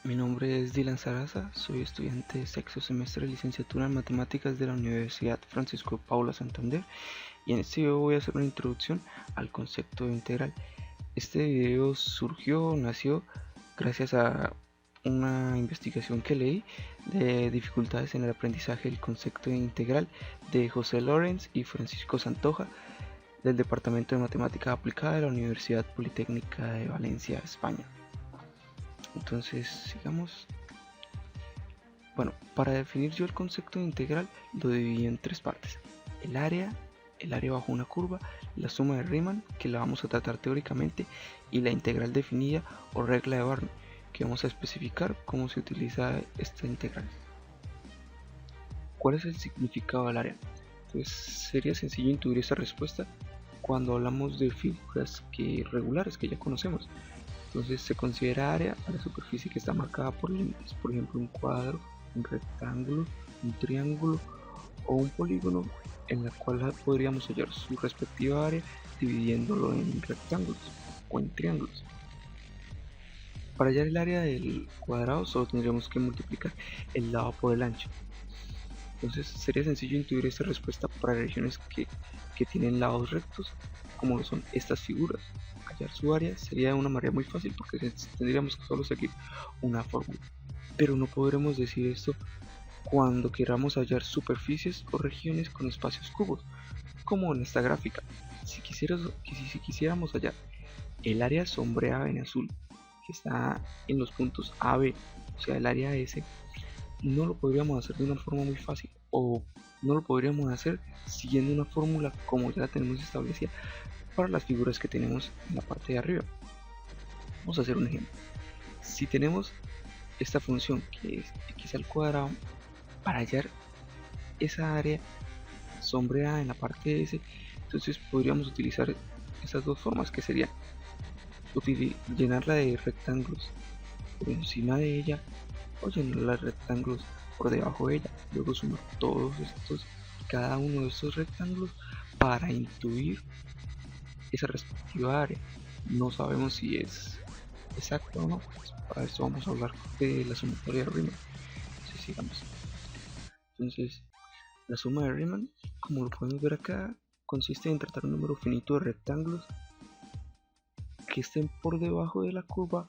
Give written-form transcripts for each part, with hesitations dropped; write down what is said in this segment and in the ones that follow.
Mi nombre es Dylan Saraza, soy estudiante de sexto semestre de licenciatura en matemáticas de la Universidad Francisco de Paula Santander, y en este video voy a hacer una introducción al concepto de integral. Este video nació gracias a una investigación que leí de dificultades en el aprendizaje del concepto de integral de José Lorenz y Francisco Santoja del Departamento de Matemática Aplicada de la Universidad Politécnica de Valencia, España. Entonces, sigamos. Bueno, para definir yo el concepto de integral lo dividí en tres partes: el área bajo una curva, la suma de Riemann, que la vamos a tratar teóricamente, y la integral definida o regla de Barnum, que vamos a especificar cómo se utiliza esta integral. ¿Cuál es el significado del área? Pues sería sencillo intuir esta respuesta cuando hablamos de figuras regulares que ya conocemos. Entonces se considera área a la superficie que está marcada por límites, por ejemplo un cuadro, un rectángulo, un triángulo o un polígono, en la cual podríamos hallar su respectiva área dividiéndolo en rectángulos o en triángulos. Para hallar el área del cuadrado solo tendríamos que multiplicar el lado por el ancho. Entonces sería sencillo intuir esta respuesta para regiones que tienen lados rectos, como lo son estas figuras. Hallar su área sería de una manera muy fácil porque tendríamos que solo seguir una fórmula. Pero no podremos decir esto cuando queramos hallar superficies o regiones con espacios cubos, como en esta gráfica. Si quisiéramos hallar el área sombreada en azul, que está en los puntos A, B, o sea el área S, no lo podríamos hacer de una forma muy fácil, o no lo podríamos hacer siguiendo una fórmula como ya la tenemos establecida para las figuras que tenemos en la parte de arriba. Vamos a hacer un ejemplo. Si tenemos esta función que es x al cuadrado, para hallar esa área sombreada en la parte S, entonces podríamos utilizar estas dos formas, que serían llenarla de rectángulos por encima de ella o llenarla de rectángulos por debajo de ella, luego sumar cada uno de estos rectángulos para intuir esa respectiva área. No sabemos si es exacto o no, pues para eso vamos a hablar de la sumatoria de Riemann. Entonces sigamos. Entonces la suma de Riemann, como lo podemos ver acá, consiste en tratar un número finito de rectángulos que estén por debajo de la curva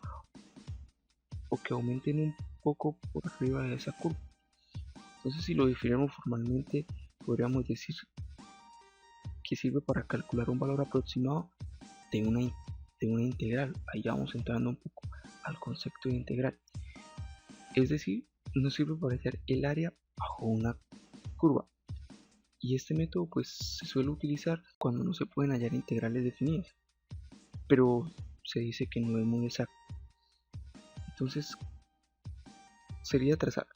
o que aumenten un poco por arriba de esa curva. Entonces, si lo definiéramos formalmente, podríamos decir que sirve para calcular un valor aproximado de una integral. Ahí ya vamos entrando un poco al concepto de integral. Es decir, nos sirve para hallar el área bajo una curva. Y este método pues se suele utilizar cuando no se pueden hallar integrales definidas, pero se dice que no es muy exacto. Entonces sería trazar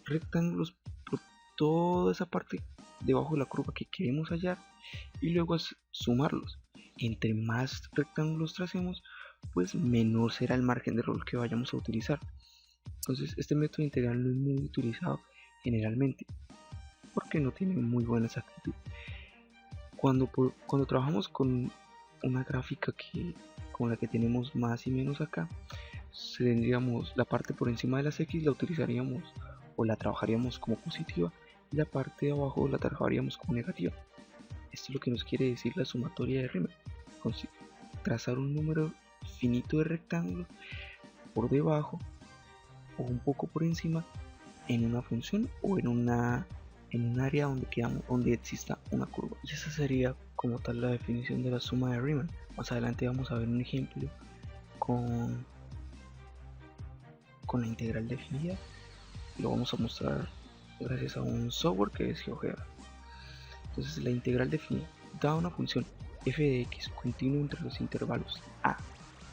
rectángulos por toda esa parte debajo de la curva que queremos hallar y luego sumarlos. Entre más rectángulos tracemos, pues menor será el margen de error que vayamos a utilizar. Entonces este método integral no es muy utilizado generalmente porque no tiene muy buena exactitud. Cuando trabajamos con una gráfica con la que tenemos más y menos acá, tendríamos la parte por encima de las x la utilizaríamos o la trabajaríamos como positiva y la parte de abajo la trabajaríamos como negativa. Esto es lo que nos quiere decir la sumatoria de Riemann: trazar un número finito de rectángulos por debajo o un poco por encima en una función o en un área donde exista una curva. Y esa sería como tal la definición de la suma de Riemann. Más adelante vamos a ver un ejemplo con la integral definida. Lo vamos a mostrar gracias a un software que es GeoGebra. Entonces la integral definida da una función f de x continuo entre los intervalos a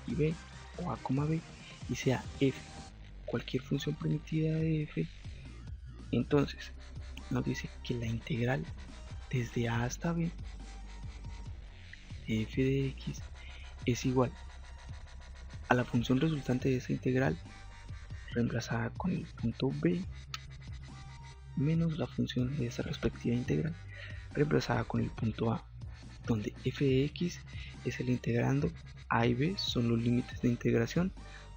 y b o a, b, y sea f cualquier función primitiva de f. Entonces nos dice que la integral desde a hasta b de f de x es igual a la función resultante de esa integral reemplazada con el punto b menos la función de esa respectiva integral reemplazada con el punto a, donde f de x es el integrando, a y b son los límites de integración,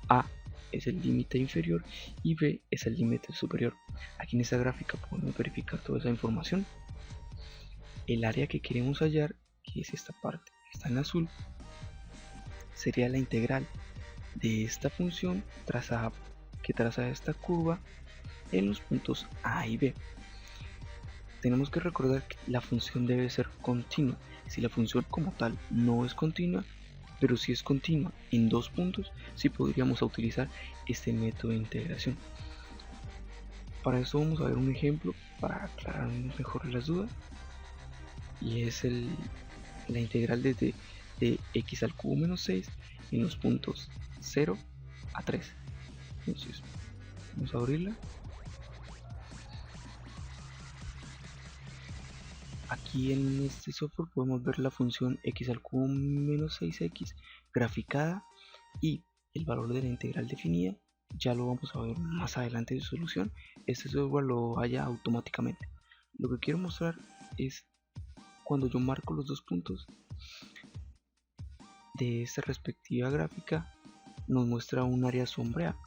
a es el límite inferior y b es el límite superior. Aquí en esta gráfica podemos verificar toda esa información. El área que queremos hallar, que es esta parte que está en azul, sería la integral de esta función que traza esta curva en los puntos A y B. Tenemos que recordar que la función debe ser continua. Si la función como tal no es continua, pero si es continua en dos puntos, sí podríamos utilizar este método de integración. Para eso vamos a ver un ejemplo para aclarar mejor las dudas, y es la integral desde de x al cubo menos 6 en los puntos 0 a 3. Entonces vamos a abrirla. Aquí en este software podemos ver la función x al cubo menos 6x graficada, y el valor de la integral definida ya lo vamos a ver más adelante en su solución. Este software lo halla automáticamente. Lo que quiero mostrar es cuando yo marco los dos puntos de esta respectiva gráfica, nos muestra un área sombreada.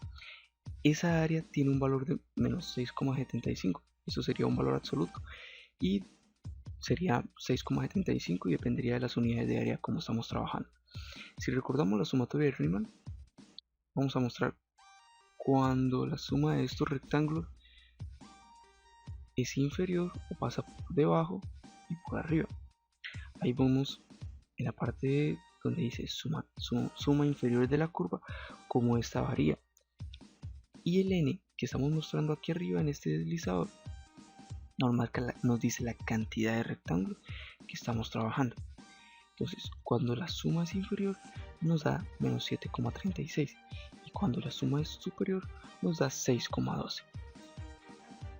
Esa área tiene un valor de menos 6,75. Eso sería un valor absoluto, y sería 6,75 y dependería de las unidades de área como estamos trabajando. Si recordamos la sumatoria de Riemann, vamos a mostrar cuando la suma de estos rectángulos es inferior o pasa por debajo y por arriba. Ahí vemos en la parte donde dice suma inferior de la curva, como esta varía. Y el n que estamos mostrando aquí arriba en este deslizador nos dice la cantidad de rectángulos que estamos trabajando. Entonces, cuando la suma es inferior nos da menos 7,36, y cuando la suma es superior nos da 6,12.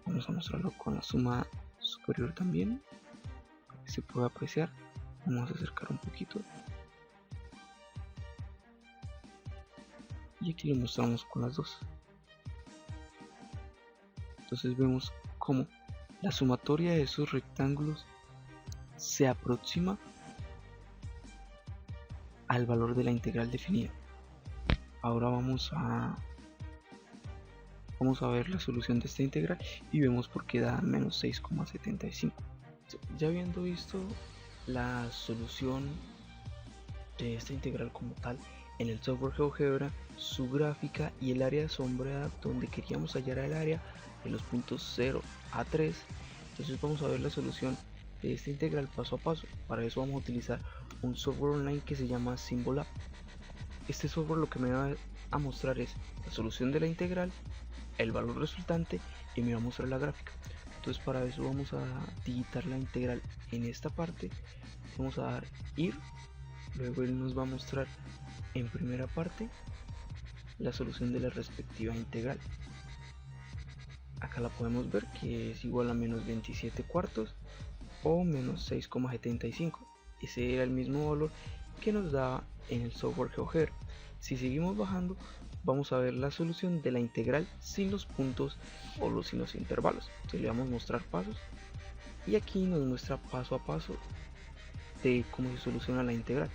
Vamos a mostrarlo con la suma superior también, para que se pueda apreciar. Vamos a acercar un poquito, y aquí lo mostramos con las dos. Entonces vemos cómo la sumatoria de esos rectángulos se aproxima al valor de la integral definida. Ahora vamos a ver la solución de esta integral y vemos por qué da menos 6,75. Ya habiendo visto la solución de esta integral como tal en el software GeoGebra, su gráfica y el área sombreada donde queríamos hallar el área en los puntos 0 a 3, entonces vamos a ver la solución de esta integral paso a paso. Para eso vamos a utilizar un software online que se llama Symbolab. Este software lo que me va a mostrar es la solución de la integral, el valor resultante, y me va a mostrar la gráfica. Entonces para eso vamos a digitar la integral en esta parte, vamos a dar ir, luego él nos va a mostrar en primera parte la solución de la respectiva integral. Acá la podemos ver que es igual a menos 27 cuartos o menos 6,75. Ese era el mismo valor que nos daba en el software GeoGebra. Si seguimos bajando, vamos a ver la solución de la integral sin los puntos o sin los intervalos. Entonces le vamos a mostrar pasos, y aquí nos muestra paso a paso de cómo se soluciona la integral.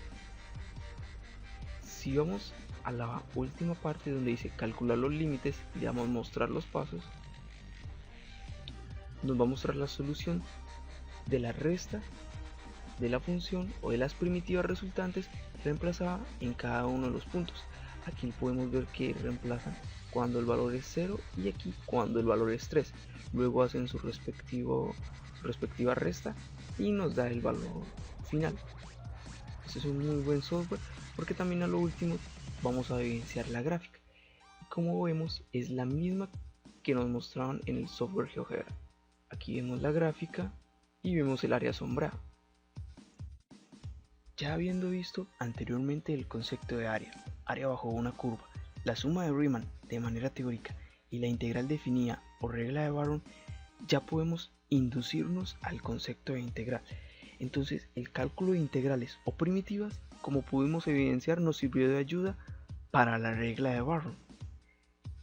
Si vamos a la última parte donde dice calcular los límites y le damos a mostrar los pasos, nos va a mostrar la solución de la resta de la función o de las primitivas resultantes reemplazada en cada uno de los puntos. Aquí podemos ver que reemplazan cuando el valor es 0 y aquí cuando el valor es 3. Luego hacen su respectiva resta y nos da el valor final. Este es un muy buen software porque también a lo último vamos a evidenciar la gráfica. Y como vemos es la misma que nos mostraban en el software GeoGebra. Aquí vemos la gráfica y vemos el área sombreada. Ya habiendo visto anteriormente el concepto de área bajo una curva, la suma de Riemann de manera teórica y la integral definida o regla de Barron, ya podemos inducirnos al concepto de integral. Entonces el cálculo de integrales o primitivas, como pudimos evidenciar, nos sirvió de ayuda para la regla de Barron,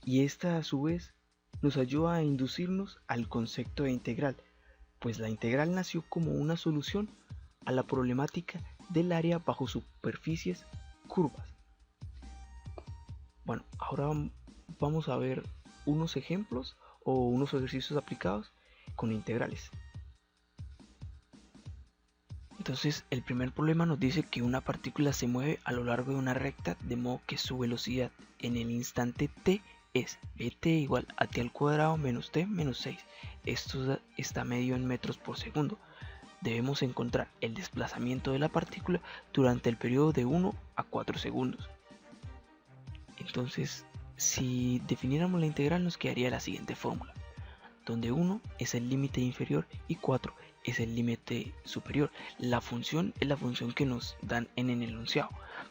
y esta a su vez nos ayuda a inducirnos al concepto de integral, pues la integral nació como una solución a la problemática del área bajo superficies curvas. Bueno, ahora vamos a ver unos ejemplos o unos ejercicios aplicados con integrales. Entonces el primer problema nos dice que una partícula se mueve a lo largo de una recta de modo que su velocidad en el instante t es bt igual a t al cuadrado menos t menos 6. Esto está medido en metros por segundo. Debemos encontrar el desplazamiento de la partícula durante el periodo de 1 a 4 segundos. Entonces, si definiéramos la integral, nos quedaría la siguiente fórmula, donde 1 es el límite inferior y 4 es el límite superior. La función es la función que nos dan en el enunciado.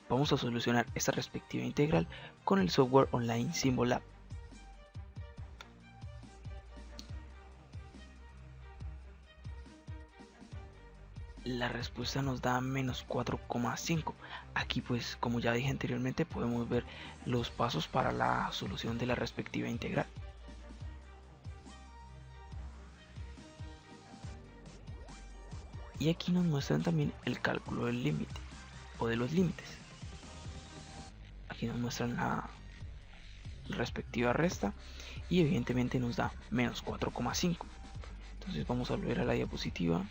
Vamos a solucionar esta respectiva integral con el software online Symbolab. La respuesta nos da menos 4,5. Aquí pues, como ya dije anteriormente, podemos ver los pasos para la solución de la respectiva integral. Y aquí nos muestran también el cálculo del límite o de los límites. Aquí nos muestran la respectiva resta y evidentemente nos da menos 4,5. Entonces vamos a volver a la diapositiva.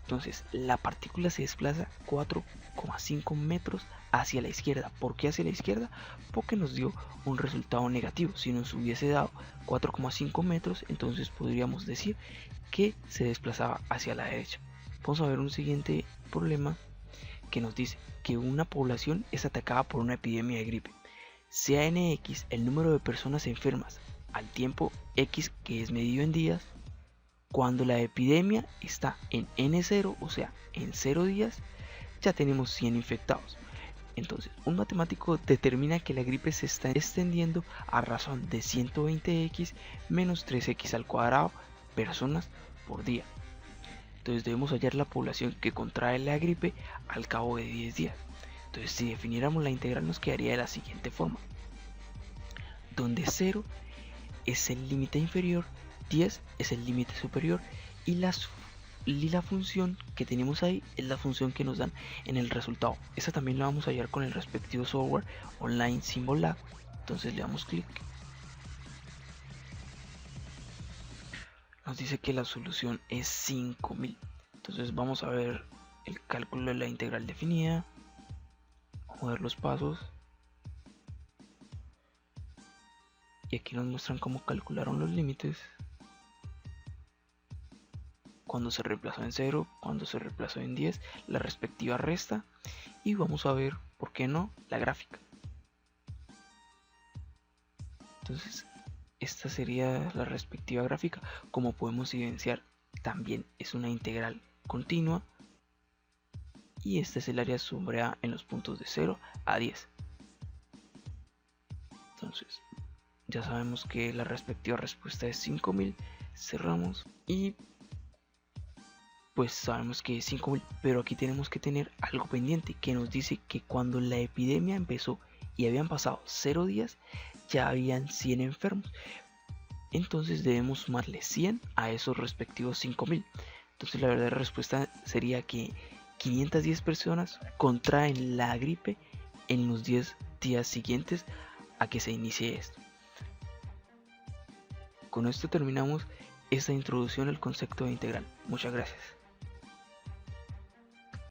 Entonces la partícula se desplaza 4,5 metros hacia la izquierda. ¿Por qué hacia la izquierda? Porque nos dio un resultado negativo. Si nos hubiese dado 4,5 metros, entonces podríamos decir que se desplazaba hacia la derecha. Vamos a ver un siguiente problema que nos dice que una población es atacada por una epidemia de gripe. Sea nx el número de personas enfermas al tiempo x, que es medido en días, cuando la epidemia está en n0, o sea, en 0 días, ya tenemos 100 infectados. Entonces, un matemático determina que la gripe se está extendiendo a razón de 120x menos 3x al cuadrado personas por día. Entonces debemos hallar la población que contrae la gripe al cabo de 10 días. Entonces, si definiéramos la integral, nos quedaría de la siguiente forma, donde 0 es el límite inferior, 10 es el límite superior y la función que tenemos ahí es la función que nos dan en el resultado. Esta también la vamos a hallar con el respectivo software online Symbolab. Entonces le damos clic. Nos dice que la solución es 5000. Entonces vamos a ver el cálculo de la integral definida. Vamos a ver los pasos. Y aquí nos muestran cómo calcularon los límites. Cuando se reemplazó en 0, cuando se reemplazó en 10, la respectiva resta, y vamos a ver, ¿por qué no?, la gráfica. Entonces, esta sería la respectiva gráfica. Como podemos evidenciar, también es una integral continua, y este es el área sombreada en los puntos de 0 a 10. Entonces, ya sabemos que la respectiva respuesta es 5000, cerramos y pues sabemos que es 5000, pero aquí tenemos que tener algo pendiente que nos dice que cuando la epidemia empezó y habían pasado 0 días, ya habían 100 enfermos. Entonces debemos sumarle 100 a esos respectivos 5000. Entonces la verdadera respuesta sería que 510 personas contraen la gripe en los 10 días siguientes a que se inicie esto. Con esto terminamos esta introducción al concepto de integral. Muchas gracias.